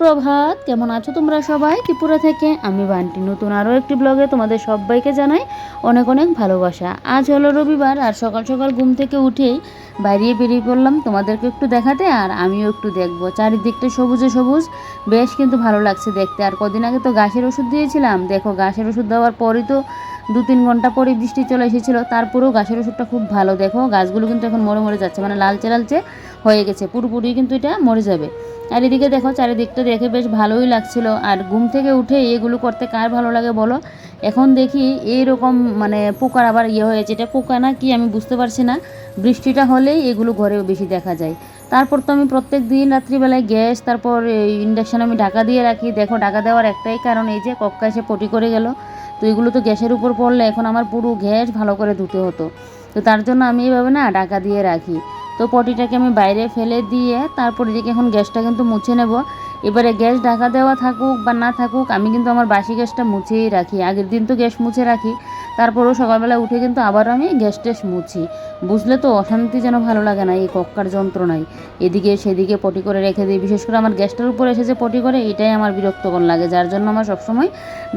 সুপ্রভাত, কেমন আছো তোমরা সবাই? ত্রিপুরা থেকে আমি বান্টি নতুন আরও একটি ব্লগে তোমাদের সবাইকে জানাই অনেক অনেক ভালোবাসা। আজ হলো রবিবার আর সকাল সকাল ঘুম থেকে উঠেই বেরিয়ে পড়লাম তোমাদেরকে একটু দেখাতে, আর আমিও একটু দেখবো। চারিদিকটা সবুজে সবুজ, বেশ কিন্তু ভালো লাগছে দেখতে। আর কদিন আগে তো ঘাসের ওষুধ দিয়েছিলাম, দেখো ঘাসের ওষুধ দেওয়ার পরই তো 2-3 ঘন্টা পরে বৃষ্টি চলে এসেছিলো, তারপরেও ঘাসের ওষুধটা খুব ভালো। দেখো গাছগুলো কিন্তু এখন মরে মরে যাচ্ছে, মানে লালচে লালচে হয়ে গেছে, পুরোপুরি কিন্তু এটা মরে যাবে। আর এদিকে দেখো চারিদিকটা দেখে বেশ ভালোই লাগছিল। আর ঘুম থেকে উঠে এগুলো করতে কার ভালো লাগে বলো? এখন দেখি এইরকম মানে পোকার আবার হয়েছে, এটা পোকা না কি আমি বুঝতে পারছি না। বৃষ্টিটা হলেই এগুলো ঘরেও বেশি দেখা যায়। তারপর তো আমি প্রত্যেক দিন রাত্রিবেলায় গ্যাস তারপর ইন্ডাকশান আমি ঢাকা দিয়ে রাখি। দেখো ঢাকা দেওয়ার একটাই কারণ, এই যে কক্কা এসে পটি করে গেল, তো এগুলো তো গ্যাসের উপর পড়লে এখন আমার পুরো গ্যাস ভালো করে ধুতে হতো, তো তার জন্য আমি এইভাবে না ঢাকা দিয়ে রাখি। তো পটিটাকে আমি বাইরে ফেলে দিয়ে তারপর এদিকে এখন গ্যাসটা কিন্তু মুছে নেব। এবারে গ্যাস ঢাকা দেওয়া থাকুক বা না থাকুক, আমি কিন্তু আমার বাসি গ্যাসটা মুছেই রাখি। আগের দিন তো গ্যাস মুছে রাখি, তারপরেও সকালবেলা উঠে কিন্তু আবার আমি গ্যাস ট্যাস মুছি। বুঝলে তো, অশান্তি যেন ভালো লাগে না এই কক্কার যন্ত্রণায়। এদিকে সেদিকে পটি করে রেখে দিই, বিশেষ করে আমার গ্যাসটার উপর এসে যে পটি করে, এটাই আমার বিরক্তকর লাগে, যার জন্য আমার সবসময়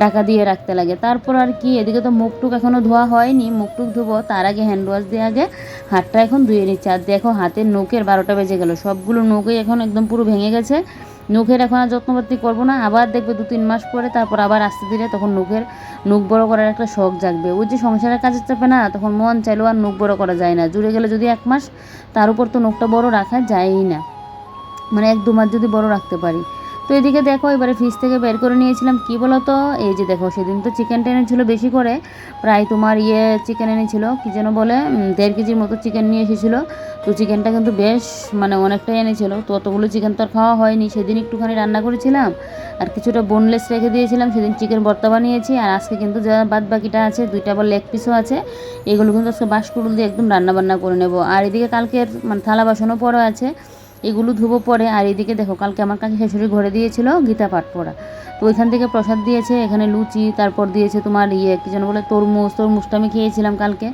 ঢাকা দিয়ে রাখতে লাগে। তারপর আর কি, এদিকে তো মুখটুক এখনও ধোয়া হয়নি, মুখটুক ধুবো তার আগে হ্যান্ড ওয়াশ দিয়ে আগে হাতটা এখন ধুয়ে নিচ্ছে। আর দেখো হাতের নখের 12টা বেজে গেল, সবগুলো নখই এখন একদম পুরো ভেঙে গেছে। নখের এখন আর যত্নপাতি করবো না, আবার দেখবে 2-3 মাস পরে তারপর আবার আস্তে ধীরে তখন নখ বড় করার একটা শখ জাগবে। ওই যে সংসারের কাজের চাপে না, তখন মন চাইলেও আর নখ বড় করা যায় না। জুড়ে গেলে যদি 1 মাস, তার উপর তো নখটা বড় রাখা যায়ই না, মানে 1-2 মাস যদি বড় রাখতে পারি। তো এদিকে দেখো এবারে ফ্রিজ থেকে বের করে নিয়েছিলাম কি বলো তো, এই যে দেখো সেদিন তো চিকেনটা এনেছিল বেশি করে, প্রায় তোমার চিকেন এনেছিল কি যেন বলে 1.5 কেজির মতো চিকেন নিয়ে এসেছিলো। তো চিকেনটা কিন্তু বেশ মানে অনেকটাই এনেছিল, তো অতগুলো চিকেন তো আর খাওয়া হয়নি। সেদিন একটুখানি রান্না করেছিলাম আর কিছুটা বোনলেস রেখে দিয়েছিলাম, সেদিন চিকেন ভর্তা বানিয়েছি। আর আজকে কিন্তু যা বাদ বাকিটা আছে, 2টা আবার লেগ পিসও আছে, এগুলো কিন্তু আজকে বাঁশকুড়ুল দিয়ে একদম রান্নাবান্না করে নেব। আর এদিকে কালকের মানে থালা বাসনও পড়ে আছে, এগুলো ধুবো পরে। আর এদিকে দেখো কালকে আমার কাছে শাশুড়ি ঘরে দিয়েছিল গীতা পাঠ পড়া, তো ওইখান থেকে প্রসাদ দিয়েছে, এখানে লুচি, তারপর দিয়েছে তোমার কী যেন বলে তরমুজটা আমি খেয়েছিলাম কালকে,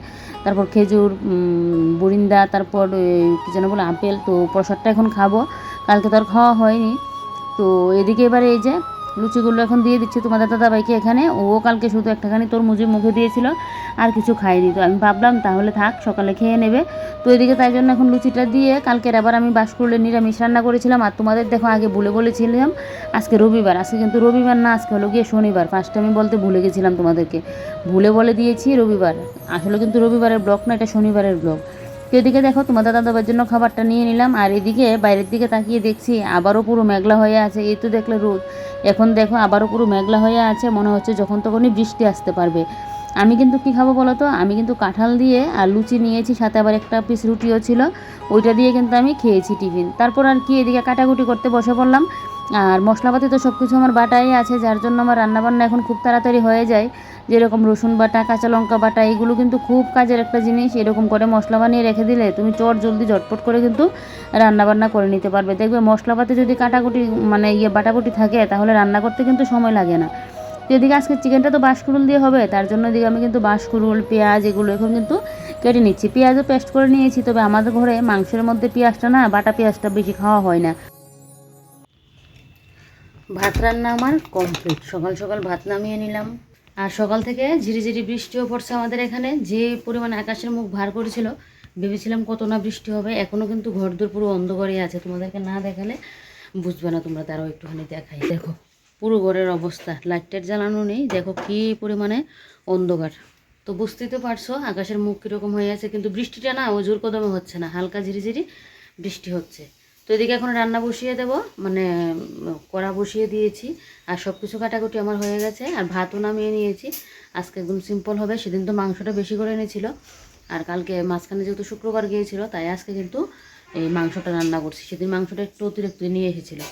তারপর খেজুর, বুরিন্দা, তারপর কী যেন বলে আপেল। তো প্রসাদটা এখন খাবো, কালকে তো আর খাওয়া হয়নি। তো এদিকে এবারে এই যে লুচিগুলো এখন দিয়ে দিচ্ছি তোমাদের দাদাভাইকে এখানে, ও কালকে শুধু একটাখানি তরমুজের মুখে দিয়েছিল, আর কিছু খাইনি। তো আমি ভাবলাম তাহলে থাক, সকালে খেয়ে নেবে। তো এদিকে তাই জন্য এখন লুচিটা দিয়ে, কালকের আবার আমি বাঁশকুড়ুলের নিরামিষ রান্না করেছিলাম। আর তোমাদের দেখো আগে বলেছিলাম আজকে রবিবার, আজকে কিন্তু রবিবার না, আজকে হলো গিয়ে শনিবার। ফার্স্টে আমি বলতে ভুলে গেছিলাম তোমাদেরকে, বলে দিয়েছি রবিবার, আসলে কিন্তু রবিবারের ব্লগ না, এটা শনিবারের ব্লগ। তো এদিকে দেখো তোমাদের দাদাবার জন্য খাবারটা নিয়ে নিলাম। আর এদিকে বাইরের দিকে তাকিয়ে দেখছি আবারও পুরো মেঘলা হয়ে আছে, এই তো দেখলে রোদ, এখন দেখো আবারও পুরো মেঘলা হয়ে আছে, মনে হচ্ছে যখন তখনই বৃষ্টি আসতে পারবে। আমি কিন্তু কী খাবো বলো তো, আমি কিন্তু কাঁঠাল দিয়ে আর লুচি নিয়েছি, সাথে আবার একটা পিস রুটিও ছিল, ওইটা দিয়ে কিন্তু আমি খেয়েছি টিফিন। তারপর আর কি এদিকে কাটাকুটি করতে বসে পড়লাম। আর মশলাপাতি তো সব কিছু আমার বাটাই আছে, যার জন্য আমার রান্নাবান্না এখন খুব তাড়াতাড়ি হয়ে যায়। যেরকম রসুন বাটা, কাঁচা লঙ্কা বাটা, এগুলো কিন্তু খুব কাজের একটা জিনিস। এরকম করে মশলা বানিয়ে রেখে দিলে তুমি জলদি ঝটপট করে কিন্তু রান্নাবান্না করে নিতে পারবে। দেখবে মশলাপাতি যদি কাটাকুটি মানে বাটাকুটি থাকে, তাহলে রান্না করতে কিন্তু সময় লাগে না। তো এদিকে আজকে চিকেনটা তো বাঁশকুড়ুল দিয়ে হবে, তার জন্য এদিকে আমি কিন্তু বাঁশকুড়ুল, পেঁয়াজ এগুলো এখন কিন্তু কেটে নিচ্ছি। পেঁয়াজও পেস্ট করে নিয়েছি, তবে আমাদের ঘরে মাংসের মধ্যে পেঁয়াজটা না, বাটা পেঁয়াজটা বেশি খাওয়া হয় না। ভাত রান্না আমার কমপ্লিট, সকাল সকাল ভাত নামিয়ে নিলাম। আর সকাল থেকে ঝিরিঝিরি বৃষ্টিও পড়ছে আমাদের এখানে, যে পরিমাণে আকাশের মুখ ভার করেছিল, ভেবেছিলাম কত না বৃষ্টি হবে। এখনও কিন্তু ঘরদোর পুরো অন্ধকারই আছে, তোমাদেরকে না দেখালে বুঝবে না তোমরা, তারাও একটুখানি দেখাই। দেখো পুরো ঘরের অবস্থা, লাইটের জ্বালানো নেই, দেখো কী পরিমাণে অন্ধকার। তো বুঝতেই তো পারছো আকাশের মুখ কীরকম হয়ে আছে, কিন্তু বৃষ্টিটা না ও জোর কদমে হচ্ছে না, হালকা ঝিরিঝিরি বৃষ্টি হচ্ছে। তো এদিকে এখন রান্না বসিয়ে দেব, মানে কড়া বসিয়ে দিয়েছি। আর সব কিছু কাটাকুটি আমার হয়ে গেছে, আর ভাতও নামিয়ে নিয়েছি। আজকে একদম সিম্পল হবে, সেদিন তো মাংসটা বেশি করে এনেছিল, আর কালকে মাঝখানে যেহেতু শুক্রবার গিয়েছিল, তাই আজকে কিন্তু এই মাংসটা রান্না করছি। সেদিন মাংসটা একটু অতিরিক্ত নিয়ে এসেছিলো,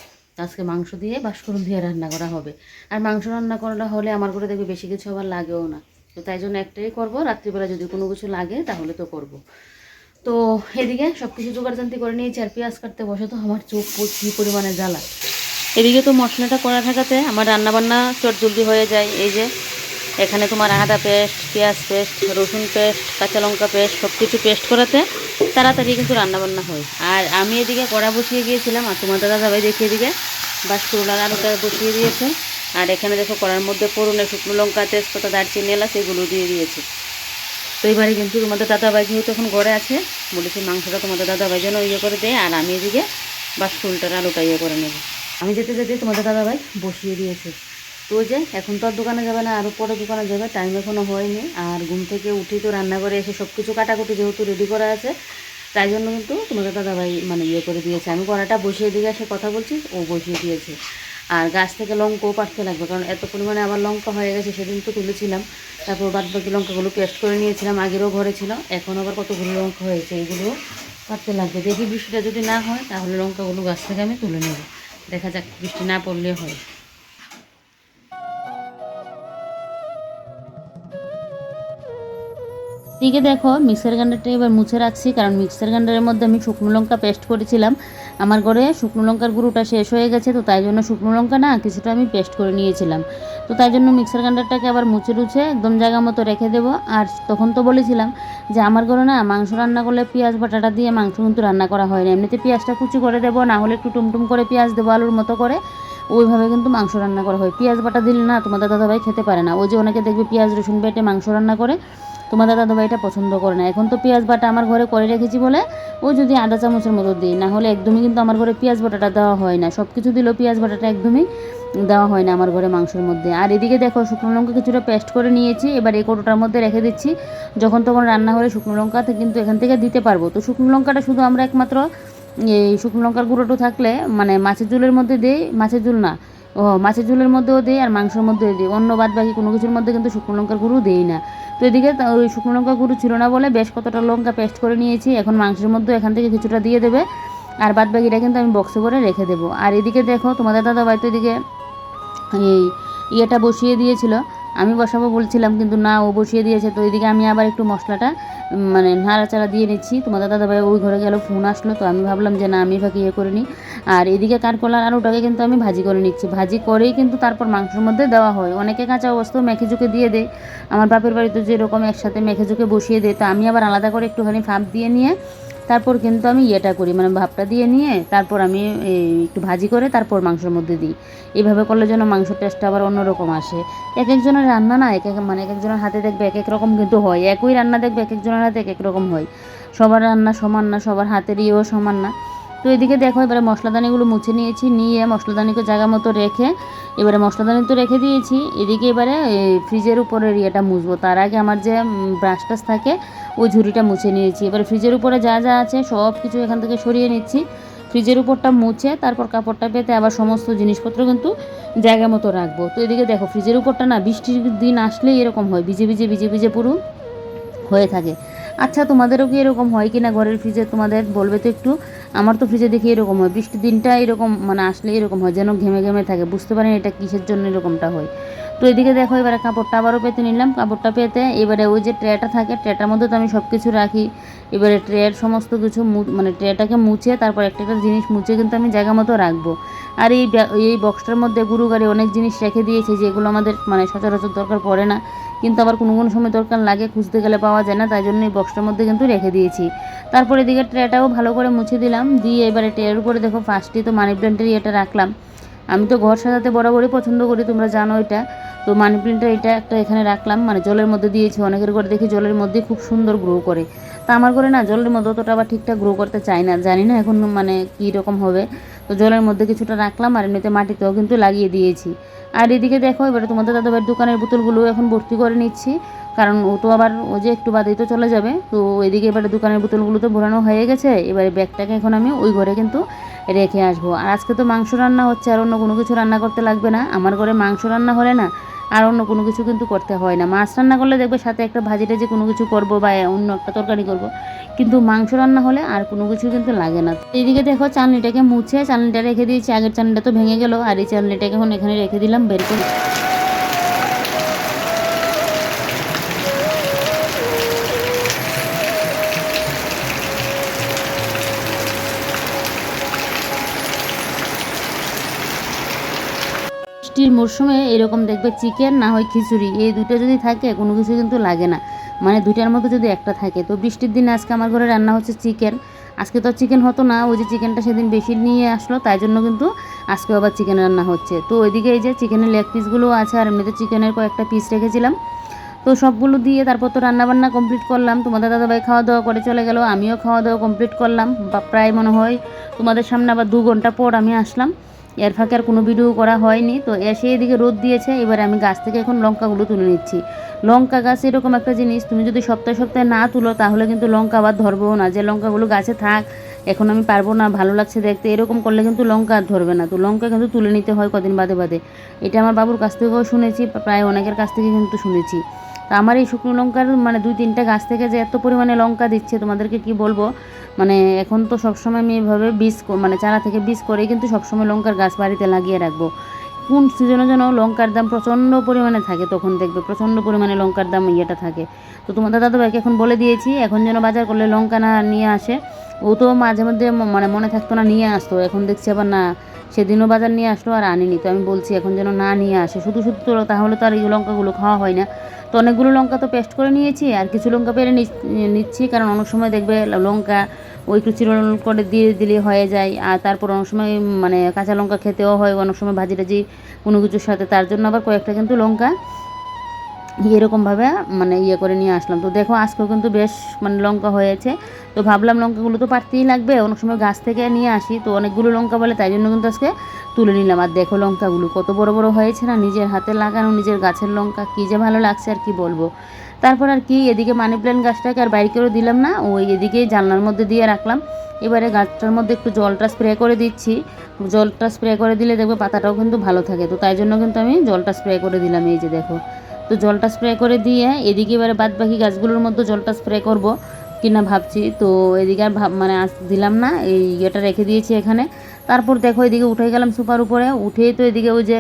আজকে মাংস দিয়ে বাঁশকুড়ুল দিয়ে রান্না করা হবে। আর মাংস রান্না করা হলে আমার করে দেখবে বেশি কিছু আবার লাগেও না, তো তাই জন্য একটাই করবো। রাত্রিবেলা যদি কোনো কিছু লাগে তাহলে তো করব। তো এদিকে সব কিছু জোগাড়জান্তি করে নিয়েছি, আর পেঁয়াজ কাটতে বসে তো আমার চোখ কী পরিমাণে জ্বালা। এদিকে তো মশলাটা করা থাকাতে আমার রান্নাবান্না জলদি হয়ে যায়। এই যে এখানে তোমার আদা পেস্ট, পেঁয়াজ পেস্ট, রসুন পেস্ট, কাঁচা লঙ্কা পেস্ট, সব কিছু পেস্ট করাতে তাড়াতাড়ি কিন্তু রান্নাবান্না হয়। আর আমি এদিকে কড়া বসিয়ে গিয়েছিলাম, আর তোমার দাদাভাই দেখি এদিকে বাঁশকুড়ার আলুটা বসিয়ে দিয়েছে। আর এখানে দেখো কড়ার মধ্যে ফোড়নে শুকনো লঙ্কা, তেজপাতা, দারচিনি, এলাচ এগুলো দিয়ে দিয়েছে। তো এবারে কিন্তু তোমাদের দাদাভাই যেহেতু এখন ঘরে আছে, বলেছি মাংসটা তোমাদের দাদাভাই যেন ইয়ে করে দেয়, আর আমি এদিকে বাঁশকুড়ার আলুটা ইয়ে করে নেব। আমি যেতে যেতে তোমাদের দাদাভাই বসিয়ে দিয়েছে। তো যে এখন তো আর দোকানে যাবে না, আরও পরে দোকানে যাবে, টাইম এখনও হয়নি। আর ঘুম থেকে উঠেই তো রান্নাঘরে এসে সব কিছু কাটাকুটি যেহেতু রেডি করা আছে, তাই জন্য কিন্তু তোমাদের দাদাভাই মানে ইয়ে করে দিয়েছে। আমি কড়াটা বসিয়ে দিয়ে এসে কথা বলছি, ও বসিয়ে দিয়েছে। আর গাছ থেকে লঙ্কাও পাঠতে লাগবে, কারণ এত পরিমাণে আবার লঙ্কা হয়ে গেছে, সেদিন তো তুলেছিলাম। তারপর বাদ বাকি লঙ্কাগুলো পেস্ট করে নিয়েছিলাম, আগেরও ঘরে ছিল, এখন আবার কতগুলো লঙ্কা হয়েছে, এগুলো পাঠতে লাগবে। দেখি বৃষ্টিটা যদি না হয় তাহলে লঙ্কাগুলো গাছ থেকে আমি তুলে নেব। দেখা যাক, বৃষ্টি না পড়লে হয়। দিকে দেখো মিক্সার গ্রাইন্ডারটা এবার মুছে রাখছি, কারণ মিক্সার গ্রাইন্ডারের মধ্যে আমি শুকনো লঙ্কা পেস্ট করেছিলাম। আমার ঘরে শুকনো লঙ্কার গুঁড়োটা শেষ হয়ে গেছে, তো তাই জন্য শুকনো লঙ্কা না কিছুটা আমি পেস্ট করে নিয়েছিলাম। তো তাই জন্য মিক্সার গ্রাইন্ডারটাকে আবার মুছে টুছে একদম জায়গা মতো রেখে দেবো। আর তখন তো বলেছিলাম যে আমার ঘরে না মাংস রান্না করলে পেঁয়াজ বাটাটা দিয়ে মাংস কিন্তু রান্না করা হয় না, এমনিতে পেঁয়াজটা কুচি করে দেবো, না হলে একটু টুমটুম করে পেঁয়াজ দেবো আলুর মতো করে, ওইভাবে কিন্তু মাংস রান্না করা হয়। পেঁয়াজ বাটা দিলে না তোমাদের দাদাভাই খেতে পারে না। ওই যে অনেকে দেখবে পেঁয়াজ রসুন বেটে মাংস রান্না করে, তোমাদের দাদাভাই এটা পছন্দ করে না। এখন তো পেঁয়াজ বাটা আমার ঘরে করে রেখেছি বলে ও যদি আধা চামচের মতো দিই, না হলে একদমই কিন্তু আমার ঘরে পেঁয়াজ বাটাটা দেওয়া হয় না। সব কিছু দিলেও পেঁয়াজ বাটাটা একদমই দেওয়া হয় না আমার ঘরে মাংসের মধ্যে। আর এদিকে দেখো শুকনো লঙ্কা কিছুটা পেস্ট করে নিয়েছি, এবার এই কৌটোটার মধ্যে রেখে দিচ্ছি। যখন তখন রান্না হলে শুকনো লঙ্কা কিন্তু এখান থেকে দিতে পারবো। তো শুকনো লঙ্কাটা শুধু আমরা একমাত্র এই শুকনো লঙ্কার গুঁড়োটা থাকলে মানে মাছের ঝোলের মধ্যে দিই, মাছের ঝোল না, মাছের ঝোলের মধ্যেও দিই আর মাংসের মধ্যেও দিই, অন্য বাদ বাকি কোনো কিছুর মধ্যে কিন্তু শুকনো লঙ্কার গুঁড়ো দিই না। তো এদিকে ওই শুকনো লঙ্কা গুঁড়ো ছিল না বলে বেশ কতটা লঙ্কা পেস্ট করে নিয়েছি, এখন মাংসের মধ্যে এখান থেকে কিছুটা দিয়ে দেবে, আর বাদ বাকিটা কিন্তু আমি বক্সে করে রেখে দেবো। আর এদিকে দেখো তোমাদের দাদাভাই তো এদিকে এই ইয়েটা বসিয়ে দিয়েছিল, আমি বসাবো বলছিলাম কিন্তু না, ও বসিয়ে দিয়েছে। তো এদিকে আমি আবার একটু মশলাটা মানে নাড়াচাড়া দিয়ে নিচ্ছি। তোমাদের দাদাভাই ওই ঘরে গেল, ফোন আসলো, তো আমি ভাবলাম যে না আমি ফাঁকি ইয়ে করে নিই। আর এদিকে কাঠকলার আলুটাকে কিন্তু আমি ভাজি করে নিচ্ছি, ভাজি করেই কিন্তু তারপর মাংসের মধ্যে দেওয়া হয়। অনেকে কাঁচা অবস্থাও মেখে ঝুঁকে দিয়ে দেয়, আমার বাপের বাড়িতে যেরকম একসাথে মেখে ঝুঁকে বসিয়ে দেয়, তো আমি আবার আলাদা করে একটুখানি ফাঁপ দিয়ে নিয়ে তারপর কিন্তু আমি ইয়েটা করি, মানে ভাপটা দিয়ে নিয়ে তারপর আমি একটু ভাজি করে তারপর মাংসের মধ্যে দিই। এইভাবে করলে যেন মাংসের টেস্টটা আবার অন্যরকম আসে। এক একজনের রান্না না এক এক মানে এক একজনের হাতে দেখবে এক এক রকম কিন্তু হয়, একই রান্না দেখবে এক একজনের হাতে এক এক রকম হয়, সবার রান্না সমান না, সবার হাতের ইয়েও সমান না। তো এদিকে দেখো এবারে মশলাদানিগুলো মুছে নিয়েছি, নিয়ে মশলাদানিকে জায়গা মতো রেখে এবারে মশলাদানি তো রেখে দিয়েছি। এদিকে এবারে ফ্রিজের উপরের ইয়েটা মুছবো, তার আগে আমার যে ব্রাশ টাশ থাকে ওই ঝুড়িটা মুছে নিয়েছি। এবারে ফ্রিজের উপরে যা যা আছে সব কিছু এখান থেকে সরিয়ে নিচ্ছি, ফ্রিজের উপরটা মুছে তারপর কাপড়টা পেতে আবার সমস্ত জিনিসপত্র কিন্তু জায়গা মতো রাখবো। তো এদিকে দেখো ফ্রিজের উপরটা না বৃষ্টির দিন আসলেই এরকম হয়, ভিজে ভিজে ভিজে ভিজে পুরো হয়ে থাকে। আচ্ছা তোমাদেরও কি এরকম হয় কি না ঘরের ফ্রিজে, তোমাদের বলবে তো একটু। আমার তো ফ্রিজে দেখি এরকম হয়, বৃষ্টির দিনটা এরকম মানে আসলে এরকম হয়, যেন ঘেমে ঘেমে থাকে, বুঝতে পারেন এটা কিসের জন্য এরকমটা হয়। তো এদিকে দেখো এবারে কাপড়টা আবারও পেতে নিলাম, কাপড়টা পেতে এবারে ওই যে ট্রেটা থাকে ট্রেটার মধ্যে তো আমি সব কিছু রাখি, এবারে ট্রের সমস্ত কিছু মানে ট্রেটাকে মুছে তারপর একটা একটা জিনিস মুছে কিন্তু আমি জায়গা মতো রাখবো। আর এই বক্সটার মধ্যে গুরু গাড়ি অনেক জিনিস রেখে দিয়েছি যেগুলো আমাদের মানে সচরাচর দরকার পড়ে না, কিন্তু আবার কোনো কোনো সময় দরকার লাগে, খুঁজতে গেলে পাওয়া যায় না, তাই জন্য এই বক্সটার মধ্যে কিন্তু রেখে দিয়েছি। তারপর এদিকে ট্রেটাও ভালো করে মুছে দিলাম, দিয়ে এবারে ট্রের উপরে দেখো ফার্স্টেই তো মানি প্ল্যান্টের এটা রাখলাম। আমি তো ঘর সাজাতে বরাবরই পছন্দ করি, তোমরা জানো এটা। তো মানি প্ল্যান্টের এটা একটা এখানে রাখলাম, মানে জলের মধ্যে দিয়েছি, অনেকের ঘরে দেখি জলের মধ্যে খুব সুন্দর গ্রো করে, তা আমার ঘরে না জলের মধ্যে অতটা আবার ঠিকঠাক গ্রো করতে চায় না, জানি না এখন মানে কী রকম হবে। তো জলের মধ্যে কিছুটা রাখলাম আর এমনিতে মাটিতেও কিন্তু লাগিয়ে দিয়েছি। আর এদিকে দেখো এবারে তোমাদের দাদাভাইয়ের দোকানের বোতলগুলো এখন ভর্তি করে নিচ্ছি, কারণ ও তো আবার ও যে একটু বাদেই তো চলে যাবে। তো এদিকে এবারে দোকানের বোতলগুলো তো ভরানো হয়ে গেছে, এবারে ব্যাগটাকে এখন আমি ওই ঘরে কিন্তু রেখে আসবো। আর আজকে তো মাংস রান্না হচ্ছে, আর অন্য কোনো কিছু রান্না করতে লাগবে না। আমার ঘরে মাংস রান্না হলে না আর অন্য কোনো কিছু কিন্তু করতে হয় না। মাছ রান্না করলে দেখবে সাথে একটা ভাজি টাজি কোনো কিছু করবো বা অন্য একটা তরকারি করব, কিন্তু মাংস রান্না হলে আর কোনো কিছু কিন্তু লাগে না। এইদিকে দেখো চালনিটাকে মুছে চালনিটা রেখে দিয়েছি, আগের চালনিটা তো ভেঙে গেল, আর এই চালনিটাকে এখন এখানে রেখে দিলাম বের করে। বৃষ্টির মরশুমে এরকম দেখবে চিকেন না হয় খিচুড়ি, এই দুটো যদি থাকে কোনো কিছু কিন্তু লাগে না, মানে দুইটার মধ্যে যদি একটা থাকে। তো বৃষ্টির দিনে আজকে আমার ঘরে রান্না হচ্ছে চিকেন। আজকে তো চিকেন হতো না, ওই যে চিকেনটা সেদিন বেশি নিয়ে আসলো, তাই জন্য কিন্তু আজকে আবার চিকেন রান্না হচ্ছে। তো ওইদিকে এই যে চিকেনের লেগ পিসগুলোও আছে, আর এমনিতে চিকেনের কয়েকটা পিস রেখেছিলাম। তো সবগুলো দিয়ে তারপর তো রান্নাবান্না কমপ্লিট করলাম। তোমাদের দাদাভাই খাওয়া দাওয়া করে চলে গেল, আমিও খাওয়া দাওয়া কমপ্লিট করলাম। বা প্রায় মনে হয় তোমাদের সামনে আবার 2 ঘন্টা পর আমি আসলাম। এর ফাঁকে আর কোনো ভিডিও করা হয়নি। তো এসে এদিকে রোদ দিয়েছে, এবারে আমি গাছ থেকে এখন লঙ্কাগুলো তুলে নিচ্ছি। লঙ্কা গাছ এরকম একটা জিনিস, তুমি যদি সপ্তাহে সপ্তাহে না তুলো তাহলে কিন্তু লঙ্কা আবার ধরবেও না, যে লঙ্কাগুলো গাছে থাক এখন আমি পারবো না, ভালো লাগছে দেখতে, এরকম করলে কিন্তু লঙ্কা আর ধরবে না। তো লঙ্কা কিন্তু তুলে নিতে হয় কদিন বাদে বাদে। এটা আমার বাবুর কাছ থেকেও শুনেছি, প্রায় অনেকের কাছ থেকে কিন্তু শুনেছি। তো আমার এই শুকনো লঙ্কার মানে 2-3টা গাছ থেকে যে এত পরিমাণে লঙ্কা দিচ্ছে তোমাদেরকে কি বলবো। মানে এখন তো সবসময় আমি এভাবে বীজ মানে চারা থেকে বীজ করে কিন্তু সবসময় লঙ্কার গাছ বাড়িতে লাগিয়ে রাখবো। কোন সিজনে যেন লঙ্কার দাম প্রচণ্ড পরিমাণে থাকে, তখন দেখবে প্রচণ্ড পরিমাণে লঙ্কার দাম ইয়েটা থাকে। তো তোমাদের দাদাভাইকে এখন বলে দিয়েছি এখন যেন বাজার করলে লঙ্কা না নিয়ে আসে। ও তো মাঝে মধ্যে মানে মনে থাকতো না নিয়ে আসতো, এখন দেখছি আবার না, সেদিনও বাজার নিয়ে আসলো আর আনিনি। তো আমি বলছি এখন যেন না নিয়ে আসে, শুধু শুধু তো তাহলে তো আর এই লঙ্কাগুলো খাওয়া হয় না। তো অনেকগুলো লঙ্কা তো পেস্ট করে নিয়েছি, আর কিছু লঙ্কা পেরে নিচ্ছি, কারণ অনেক সময় দেখবে লঙ্কা ওই একটু চিরল করে দিয়ে দিলে হয়ে যায়। আর তারপর অনেক সময় মানে কাঁচা লঙ্কা খেতেও হয়, অনেক সময় ভাজি টাজি কোনো কিছুর সাথে, তার জন্য আবার কয়েকটা কিন্তু লঙ্কা এরকমভাবে মানে করে নিয়ে আসলাম। তো দেখো আজকেও কিন্তু বেশ মানে লঙ্কা হয়েছে। তো ভাবলাম লঙ্কাগুলো তো পারতেই লাগবে, অনেক সময় গাছ থেকে নিয়ে আসি, তো অনেকগুলো লঙ্কা বলে তাই জন্য কিন্তু আজকে তুলে নিলাম। আর দেখো লঙ্কাগুলো কত বড় বড় হয়েছে না, নিজের হাতে লাগানো নিজের গাছের লঙ্কা, কী যে ভালো লাগছে আর কি বলবো। তারপর আর কি এদিকে মানি প্ল্যান্ট গাছটাকে আর বাইরে করেও দিলাম না, ওই এদিকেই জানলার মধ্যে দিয়ে রাখলাম। এবারে গাছটার মধ্যে একটু জলটা স্প্রে করে দিচ্ছি। জলটা স্প্রে করে দিলে দেখবে পাতাটাও কিন্তু ভালো থাকে, তো তাই জন্য কিন্তু আমি জলটা স্প্রে করে দিলাম, এই যে দেখো। তো জলটা স্প্রে করে দিয়ে এদিকে এবারে বাদ বাকি গাছগুলোর মধ্যে জলটা স্প্রে করব কিনা ভাবছি। তো এদিকে আর মানে দিলাম না, এই ইয়েটা রেখে দিয়েছি এখানে। তারপর দেখো এদিকে উঠে গেলাম সুপার উপরে, উঠেই তো এদিকে ওই যে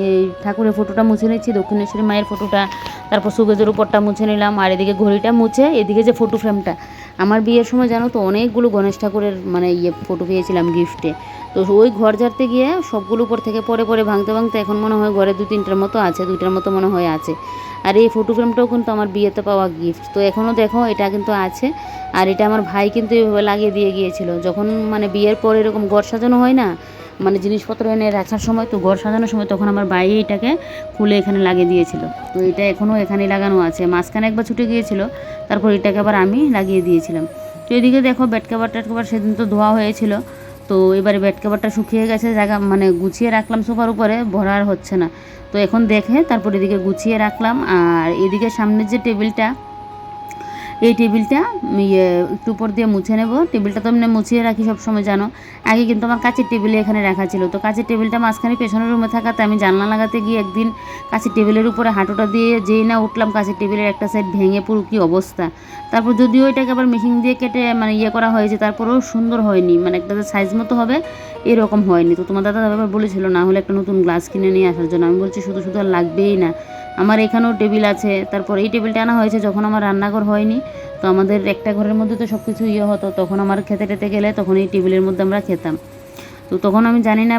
এই ঠাকুরের ফটোটা মুছে নিচ্ছি, দক্ষিণেশ্বরী মায়ের ফটোটা, তারপর সুগেজের উপরটা মুছে নিলাম, আর এদিকে ঘড়িটা মুছে এদিকে যে ফটো ফ্রেমটা, আমার বিয়ের সময় জানো তো অনেকগুলো গণেশ ঠাকুরের মানে ফটো পেয়েছিলাম গিফটে। তো ওই ঘর ঝাড়তে গিয়ে সবগুলো উপর থেকে পরে পরে ভাঙতে ভাঙতে এখন মনে হয় ঘরে 2-3টার মতো আছে, 2টার মতো মনে হয় আছে। আর এই ফটো ফ্রেমটাও কিন্তু আমার বিয়েতে পাওয়া গিফট, তো এখনও দেখো এটা কিন্তু আছে। আর এটা আমার ভাই কিন্তু এভাবে লাগিয়ে দিয়ে গিয়েছিল, যখন মানে বিয়ের পর এরকম ঘর সাজানো হয় না, মানে জিনিসপত্র এনে রাখার সময়, তো ঘর সাজানোর সময় তখন আমার ভাই এটাকে খুলে এখানে লাগিয়ে দিয়েছিল। তো এটা এখনও এখানেই লাগানো আছে, মাঝখানে একবার ছুটে গিয়েছিল, তারপর এটাকে আবার আমি লাগিয়ে দিয়েছিলাম। তো এদিকে দেখো বেড কভার টেড কভার সেদিন তো ধোয়া হয়েছিল, তো এবারে বেড কভারটা শুকিয়ে গেছে, জায়গা মানে গুছিয়ে রাখলাম সোফার উপরে, ভরা আর হচ্ছে না। তো এখন দেখে তারপর এদিকে গুছিয়ে রাখলাম। আর এদিকে সামনের যে টেবিলটা, এই টেবিলটা একটু উপর দিয়ে মুছে নেব। টেবিলটা তো এমনি মুছিয়ে রাখি সবসময় জানো, আগে কিন্তু আমার কাচের টেবিলে এখানে রাখা ছিল। তো কাচের টেবিলটা মাঝখানে পেছনের রুমে থাকাতে আমি জানলা লাগাতে গিয়ে একদিন কাচের টেবিলের উপরে হাঁটুটা দিয়ে যেই না উঠলাম, কাচের টেবিলের একটা সাইড ভেঙে পুরো কী অবস্থা। তারপর যদিও এটাকে আবার মেশিন দিয়ে কেটে মানে করা হয়েছে, তারপরেও সুন্দর হয়নি, মানে একটা সাইজ মতো হবে এরকম হয়নি। তো তোমার দাদা আবার বলেছিল না হলে একটা নতুন গ্লাস কিনে নিয়ে আসার জন্য, আমি বলছি শুধু শুধু আর লাগবেই না, আমার এখানেও টেবিল আছে। তারপর এই টেবিলটা আনা হয়েছে যখন আমার রান্নাঘর হয়নি, তো আমাদের একটা ঘরের মধ্যে তো সব কিছু হতো, তখন আমার খেতে টেতে গেলে তখন এই টেবিলের মধ্যে আমরা খেতাম। তো তখন আমি জানি না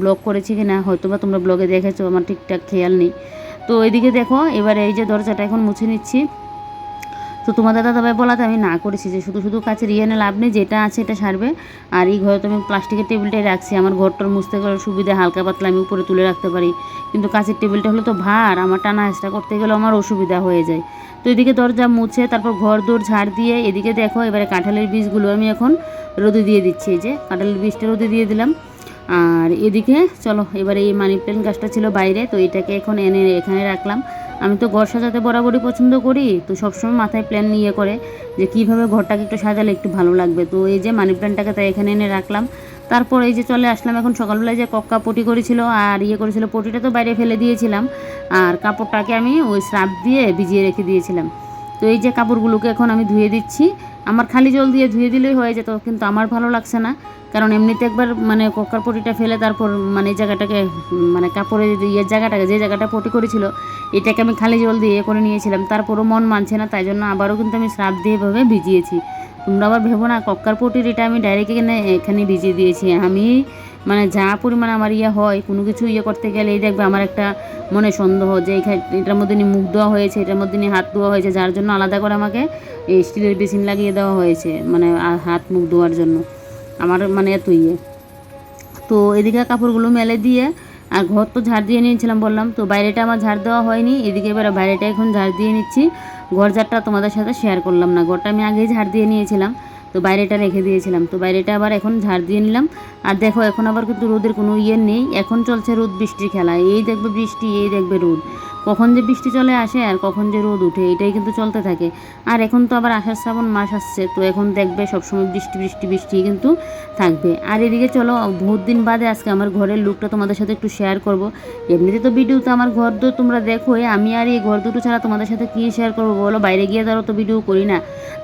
ব্লগ করেছি কি না, হয়তো বা তোমরা ব্লগে দেখেছো, আমার ঠিকঠাক খেয়াল নেই। তো এদিকে দেখো এবারে এই যে দরজাটা এখন মুছে নিচ্ছি। তো তোমাদের দাদাভাই বলাতে আমি না করেছি যে শুধু শুধু কাছের এনে লাভ নেই, যেটা আছে এটা সারবে। আর এই ঘরে তো আমি প্লাস্টিকের টেবিলটাই রাখছি, আমার ঘরটার মুছতে গেলে সুবিধা, হালকা পাতলা আমি উপরে তুলে রাখতে পারি। কিন্তু কাছের টেবিলটা হলে তো ভার, আমার টানা হেঁচড়া করতে গেলে আমার অসুবিধা হয়ে যায়। তো এদিকে দরজা মুছে তারপর ঘর দৌড় ঝাড় দিয়ে এদিকে দেখো এবারে কাঁঠালের বীজগুলো আমি এখন রোদে দিয়ে দিচ্ছি, এই যে কাঁঠালের বীজটা রোদে দিয়ে দিলাম। আর এদিকে চলো এবারে এই মানি প্ল্যান্ট গাছটা ছিল বাইরে, তো এটাকে এখন এনে এখানে রাখলাম। আমি তো ঘর সাজাতে বরাবরই পছন্দ করি, তো সবসময় মাথায় প্ল্যান নিয়ে করে যে কীভাবে ঘরটাকে একটু সাজালে একটু ভালো লাগবে। তো এই যে মানি প্ল্যান্টটাকে তাই এখানে এনে রাখলাম। তারপর এই যে চলে আসলাম এখন সকালবেলায়, যে কক্কা পটি করেছিল আর করেছিল, পটিটা তো বাইরে ফেলে দিয়েছিলাম, আর কাপড়টাকে আমি ওই স্রাব দিয়ে ভিজিয়ে রেখে দিয়েছিলাম। তো এই যে কাপড়গুলোকে এখন আমি ধুয়ে দিচ্ছি। আমার খালি জল দিয়ে ধুয়ে দিলেই হয়ে যেত, কিন্তু আমার ভালো লাগছে না, কারণ এমনিতে একবার মানে কক্কার পটিটা ফেলে তারপর মানে এই জায়গাটাকে মানে কাপড়ের জায়গাটাকে, যে জায়গাটা পটি করেছিল এটাকে আমি খালি জল দিয়ে করে নিয়েছিলাম, তারপরও মন মানছে না, তাই জন্য আবারও কিন্তু আমি স্রাব দিয়ে এভাবে ভিজিয়েছি। তোমরা আবার ভেবো না কক্কার পটির এটা আমি ডাইরেক্ট এখানে ভিজিয়ে দিয়েছি, আমি মানে যা পরিমাণ আমার ইয়ে হয় কোনো কিছু ইয়ে করতে গেলে এই দেখবে আমার একটা মনে সন্দেহ যে এটার মধ্যে নিয়ে মুখ ধোয়া হয়েছে, এটার মধ্যে নিয়ে হাত ধোয়া হয়েছে, যার জন্য আলাদা করে আমাকে এই স্টিলের বেসিন লাগিয়ে দেওয়া হয়েছে, মানে হাত মুখ ধোয়ার জন্য। আমার মানে এত ইয়ে। তো এদিকে কাপড়গুলো মেলে দিয়ে আর ঘর তো ঝাড় দিয়ে নিয়েছিলাম বললাম, তো বাইরেটা আমার ঝাড় দেওয়া হয়নি। এদিকে এবার বাইরেটা এখন ঝাড় দিয়ে নিচ্ছি। ঘর ঝাড়টা তোমাদের সাথে শেয়ার করলাম না, ঘরটা আমি আগেই ঝাড় দিয়ে নিয়েছিলাম, তো বাইরেটা রেখে দিয়েছিলাম। তো বাইরেটা আবার এখন ঝাড় দিয়ে নিলাম। আর দেখো এখন আবার কিন্তু রোদের কোনো ইয়ে নেই, এখন চলছে রোদ বৃষ্টির খেলা। এই দেখবে বৃষ্টি, এই দেখবে রোদ, কখন যে বৃষ্টি চলে আসে আর কখন যে রোদ উঠে, এটাই কিন্তু চলতে থাকে। আর এখন তো আবার আষাঢ় শ্রাবণ মাস আসছে, তো এখন দেখবে সবসময় বৃষ্টি বৃষ্টি বৃষ্টি কিন্তু থাকবে। আর এদিকে চলো বহুত দিন বাদে আজকে আমার ঘরের লুকটা তোমাদের সাথে একটু শেয়ার করব। এমনিতে তো ভিডিওতে আমার ঘর তো তোমরা দেখোই, আমি আর এই ঘর দুটো ছাড়া তোমাদের সাথে কী শেয়ার করবো বলো, বাইরে গিয়ে ধরো তো ভিডিও করি না,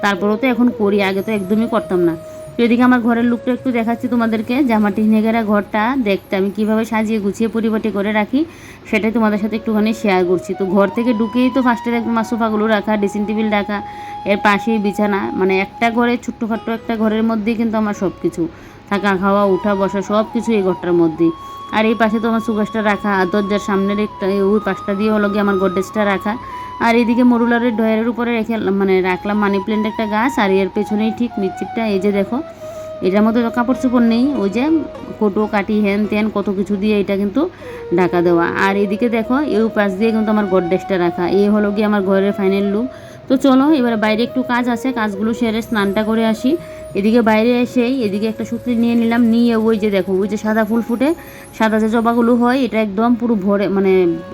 তারপরেও তো এখন করি, আগে তো একদমই করতাম না। তো এদিকে আমার ঘরের লুকটা একটু দেখাচ্ছি তোমাদেরকে, জামা টিনেগেরা ঘরটা দেখতে আমি কীভাবে সাজিয়ে গুছিয়ে পরিপাটি করে রাখি সেটাই তোমাদের সাথে একটুখানি শেয়ার করছি। তো ঘর থেকে ঢুকেই তো ফার্স্টে দেখবো আমার সোফাগুলো রাখা, ড্রেসিং টেবিল রাখা, এর পাশেই বিছানা, মানে একটা ঘরে ছোট্টখাট্টো একটা ঘরের মধ্যেই কিন্তু আমার সব কিছু থাকা, খাওয়া, উঠা, বসা সব কিছু এই ঘরটার মধ্যেই। আর এই পাশে তো আমার সুগাসটা রাখা, আর দরজার সামনের একটা ওই পাশটা দিয়ে হলো গিয়ে আমার গডরেজটা রাখা। আর এদিকে মরুলারের ডয়ারের উপরে রেখে মানে রাখলাম মানি প্ল্যান্ট একটা গাছ, আর এর পেছনেই ঠিক মিটচিপটা, এই যে দেখো এটার মধ্যে তো কাপড় চোপড় নেই, ওই যে কোটো কাটি হ্যান ত্যান কত কিছু দিয়ে এটা কিন্তু ঢাকা দেওয়া। আর এদিকে দেখো এই পাশ দিয়ে কিন্তু আমার গডরেজটা রাখা, এই হলো গিয়ে আমার ঘরের ফাইনাল লুক। তো চলো এবার বাইরে একটু কাজ আছে, কাজগুলো সেরে স্নানটা করে আসি। এদিকে বাইরে এসেই এদিকে একটা সুতলি নিয়ে নিলাম, নিয়ে ওই যে দেখো ওই যে সাদা ফুল ফুটে, সাদা যে জবাগুলো হয়, এটা একদম পুরো ভরে মানে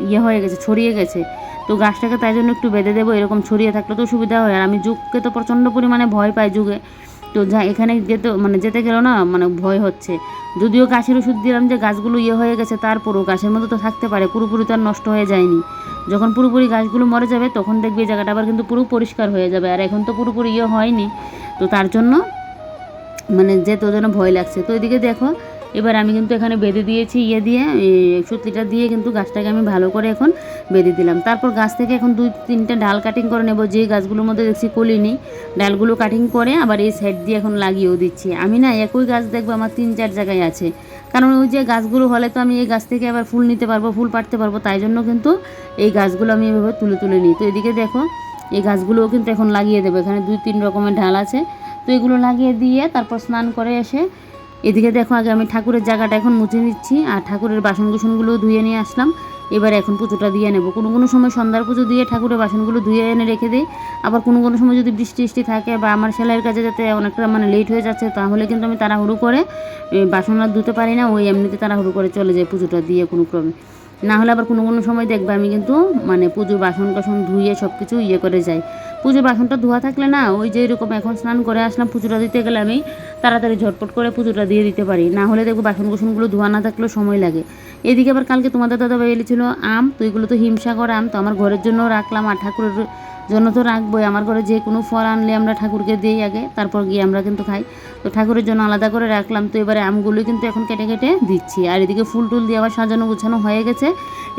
ইয়ে হয়ে গেছে, ছড়িয়ে গেছে। তো গাছটাকে তাই জন্য একটু বেঁধে দেবো, এরকম ছড়িয়ে থাকলে তো সুবিধা হয়। আর আমি যুগকে তো প্রচণ্ড পরিমাণে ভয় পাই যুগে, তো যা এখানে যেতে গেল না মানে ভয় হচ্ছে। যদিও গাছের ওষুধ দিলাম যে গাছগুলো ইয়ে হয়ে গেছে, তারপরও গাছের মধ্যে তো থাকতে পারে, পুরোপুরি তো আর নষ্ট হয়ে যায়নি। যখন পুরোপুরি গাছগুলো মরে যাবে তখন দেখবে এই জায়গাটা আবার কিন্তু পুরো পরিষ্কার হয়ে যাবে। আর এখন তো পুরোপুরি ইয়ে হয়নি, তো তার জন্য মানে যেতে যেন ভয় লাগছে। তো এদিকে দেখো এবার আমি কিন্তু এখানে বেঁধে দিয়েছি ইয়ে দিয়ে, সুতলিটা দিয়ে কিন্তু গাছটাকে আমি ভালো করে এখন বেঁধে দিলাম। তারপর গাছ থেকে এখন 2-3টে ডাল কাটিং করে নেব, যে গাছগুলোর মধ্যে দেখছি কলি নেই, ডালগুলো কাটিং করে আবার এই সাইড দিয়ে এখন লাগিয়েও দিচ্ছি। আমি না একই গাছ দেখবো আমার 3-4 জায়গায় আছে, কারণ ওই যে গাছগুলো হলে তো আমি এই গাছ থেকে আবার ফুল নিতে পারবো, ফুল পাড়তে পারবো, তাই জন্য কিন্তু এই গাছগুলো আমি এভাবে তুলে তুলে নিই। তো এদিকে দেখো এই গাছগুলোও কিন্তু এখন লাগিয়ে দেবো, এখানে 2-3 রকমের ঢাল আছে, তো এগুলো লাগিয়ে দিয়ে তারপর স্নান করে এসে এদিকে দেখো আগে আমি ঠাকুরের জায়গাটা এখন মুছে নিচ্ছি, আর ঠাকুরের বাসন কুসনগুলো ধুয়ে নিয়ে আসলাম। এবার এখন পুজোটা দিয়ে নেব। কোনো কোনো সময় সন্ধ্যার পুজো দিয়ে ঠাকুরের বাসনগুলো ধুয়ে এনে রেখে দিই, আবার কোনো কোনো সময় যদি বৃষ্টি থাকে বা আমার সেলাইয়ের কাজে যাতে অনেকটা মানে লেট হয়ে যাচ্ছে, তাহলে কিন্তু আমি তাড়াহুড়ো করে বাসন আর ধুতে পারি না, ওই এমনিতে তাড়াহুড়ো করে চলে যায় পুজোটা দিয়ে কোনো ক্রমে। না হলে আবার কোনো কোনো সময় দেখবে আমি কিন্তু মানে পুজোর বাসন টাসন ধুয়ে সব কিছু ইয়ে করে যাই। পুজোর বাসনটা ধোয়া থাকলে না ওই যে এরকম এখন স্নান করে আসলাম, পুজোটা দিতে গেলে আমি তাড়াতাড়ি ঝটপট করে পুজোটা দিয়ে দিতে পারি, না হলে দেখবো বাসন কুসনগুলো ধোয়া না থাকলেও সময় লাগে। এদিকে আবার কালকে তোমাদের দাদা ছিল আম, তো এগুলো তো হিমসাগর আম, তো আমার ঘরের জন্য রাখলাম, আর ঠাকুরের জন্য তো রাখবোই। আমার ঘরে যে কোনো ফল আনলে আমরা ঠাকুরকে দিই আগে, তারপর গিয়ে আমরা কিন্তু খাই, তো ঠাকুরের জন্য আলাদা করে রাখলাম। তো এবারে আমগুলো কিন্তু এখন কেটে কেটে দিচ্ছি, আর এদিকে ফুল টুল দিয়ে আবার সাজানো গুছানো হয়ে গেছে,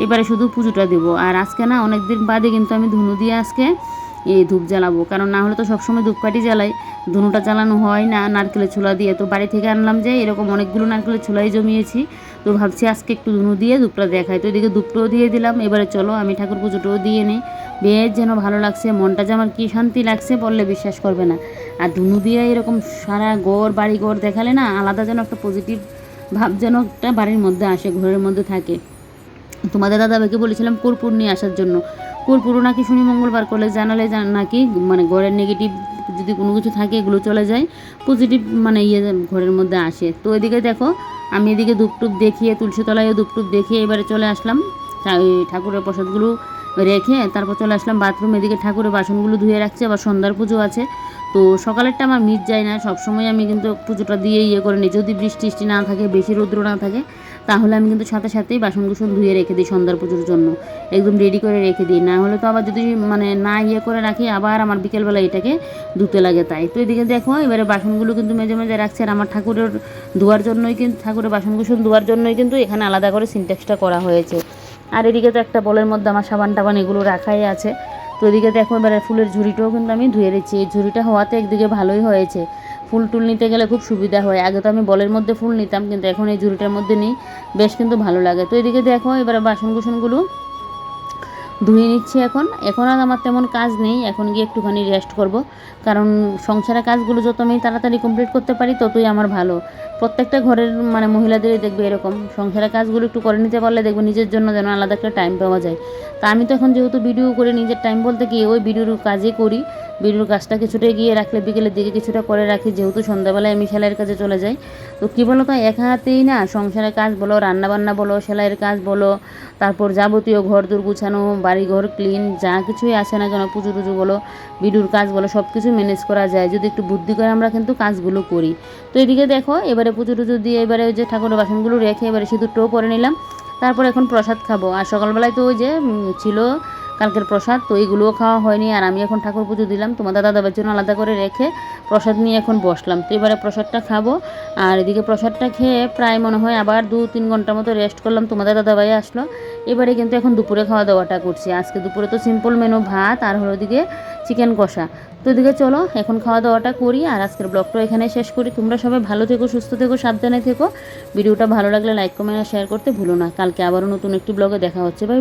এবারে শুধু পুজোটা দেবো। আর আজকে না অনেক দিন বাদে কিন্তু আমি ধুনু দিয়ে আজকে এই ধূপ জ্বালাবো, কারণ না হলে তো সবসময় ধূপকাঠি জ্বালাই, ধুনুটা জ্বালানো হয় না নারকেলের ছোলা দিয়ে। তো বাড়ি থেকে আনলাম যে এরকম অনেকগুলো নারকেলের ছোলাই জমিয়েছি, তো ভাবছি আজকে একটু ধুনু দিয়ে ধূপটা দেখাই। তো এদিকে ধূপটাও দিয়ে দিলাম, এবারে চলো আমি ঠাকুর পুজোটাও দিয়ে নিই। বেশ যেন ভালো লাগছে, মনটা যে আমার কী শান্তি লাগছে বললে বিশ্বাস করবে না। আর ধুনু দিয়ে এরকম সারা বাড়ি ঘর দেখালে না আলাদা যেন একটা পজিটিভ ভাব যেন একটা বাড়ির মধ্যে আসে, ঘরের মধ্যে থাকে। তোমাদের দাদাভাইকে বলেছিলাম কর্পূর নিয়ে আসার জন্য, কর্পূরও নাকি শনি মঙ্গলবার করলে জানালে নাকি মানে ঘরের নেগেটিভ যদি কোনো কিছু থাকে এগুলো চলে যায়, পজিটিভ মানে ঘরের মধ্যে আসে। তো এদিকে দেখো আমি এদিকে ধূপটুপ দেখিয়ে তুলসীতলায় ধূপটুপ দেখিয়ে এবারে চলে আসলাম ঠাকুরের প্রসাদগুলো রেখে, তারপর চলে আসলাম বাথরুম। এদিকে ঠাকুরের বাসনগুলো ধুয়ে রাখছি, আবার সন্ধ্যার পুজো আছে, তো সকালেরটা আমার মিস যায় না, সবসময় আমি কিন্তু পুজোটা দিয়ে করে নিই। যদি বৃষ্টি না থাকে, বেশি রৌদ্র না থাকে, তাহলে আমি কিন্তু সাথে সাথেই বাসন কুসন ধুয়ে রেখে দিই সন্ধ্যার পুজোর জন্য, একদম রেডি করে রেখে দিই। না হলে তো আবার যদি মানে না করে রাখি আবার আমার বিকেলবেলা এটাকে ধুতে লাগে, তাই। তো এদিকে দেখো এবারে বাসনগুলো কিন্তু মেজে মেজে রাখছে, আর আমার ঠাকুরের ধোয়ার জন্যই কিন্তু ঠাকুরের বাসন কুসন ধোয়ার জন্যই কিন্তু এখানে আলাদা করে সিনটেক্সটা করা হয়েছে। আর এদিকে তো একটা বলের মধ্যে আমার সাবান টাবান এগুলো রাখাই আছে। তো এদিকে দেখো এবারে ফুলের ঝুড়িটাও কিন্তু আমি ধুয়ে দিচ্ছি, এই ঝুড়িটা হওয়াতে একদিকে ভালোই হয়েছে, ফুল টুল নিতে গেলে খুব সুবিধা হয়। আগে তো আমি বলের মধ্যে ফুল নিতাম, কিন্তু এখন এই ঝুড়িটার মধ্যে নিই, বেশ কিন্তু ভালো লাগে। তো এদিকে দেখো এবারে বাসন কুসনগুলো ধুয়ে নিচ্ছি। এখন আর আমার তেমন কাজ নেই, এখন গিয়ে একটুখানি রেস্ট করব, কারণ সংসারের কাজগুলো যত আমি তাড়াতাড়ি কমপ্লিট করতে পারি ততই আমার ভালো। প্রত্যেকটা ঘরের মানে মহিলাদেরই দেখবে এরকম, সংসারের কাজগুলো একটু করে নিতে পারলে দেখবে নিজের জন্য যেন আলাদা একটা টাইম পাওয়া যায়। তা আমি তো এখন যেহেতু ভিডিও করে নিজের টাইম বলতে কি ওই ভিডিওর কাজই করি, ভিডিওর কাজটা কিছুটা গিয়ে রাখলে বিকেলের দিকে কিছুটা করে রাখি, যেহেতু সন্ধ্যাবেলায় আমি সেলাইয়ের কাজে চলে যাই। তো কী বলো তো, একা হাতেই না সংসারের কাজ বলো, রান্নাবান্না বলো, সেলাইয়ের কাজ বলো, তারপর যাবতীয় ঘর দূর গুছানো, বাড়িঘর ক্লিন, যা কিছুই আসে না কেন, পুজো টুজো বলো, ভিডিওর কাজ বলো, সব কিছু ম্যানেজ করা যায় যদি একটু বুদ্ধি করে আমরা কিন্তু কাজগুলো করি। তো এদিকে দেখো এবারে পুজো টুজো দিয়ে এবারে ওই যে ঠাকুরের বাসনগুলো রেখে এবারে সিঁদুরটাও পরে নিলাম। তারপর এখন প্রসাদ খাবো। আর সকালবেলায় তো ওই যে ছিল কালকের প্রসাদ, তো এইগুলোও খাওয়া হয়নি। আর আমি এখন ঠাকুর পুজো দিলাম, তোমাদের দাদাবার জন্য আলাদা করে রেখে প্রসাদ নিয়ে এখন বসলাম। তো এবারে প্রসাদটা খাবো। আর এদিকে প্রসাদটা খেয়ে প্রায় মনে হয় আবার 2-3 ঘন্টার মতো রেস্ট করলাম, তোমাদের দাদাভাই আসলো। এবারে কিন্তু এখন দুপুরে খাওয়া দাওয়াটা করছি। আজকে দুপুরে তো সিম্পল মেনু, ভাত আর হলো দিকে চিকেন কষা। তো এদিকে চলো এখন খাওয়া দাওয়াটা করি আর আজকের ব্লগটা এখানে শেষ করি। তোমরা সবাই ভালো থেকো, সুস্থ থেকো, সাবধানে থেকো। ভিডিওটা ভালো লাগলে লাইক কমেন্ট আর শেয়ার করতে ভুলো না। কালকে আবারও নতুন একটি ব্লগে দেখা হচ্ছে। Bye bye.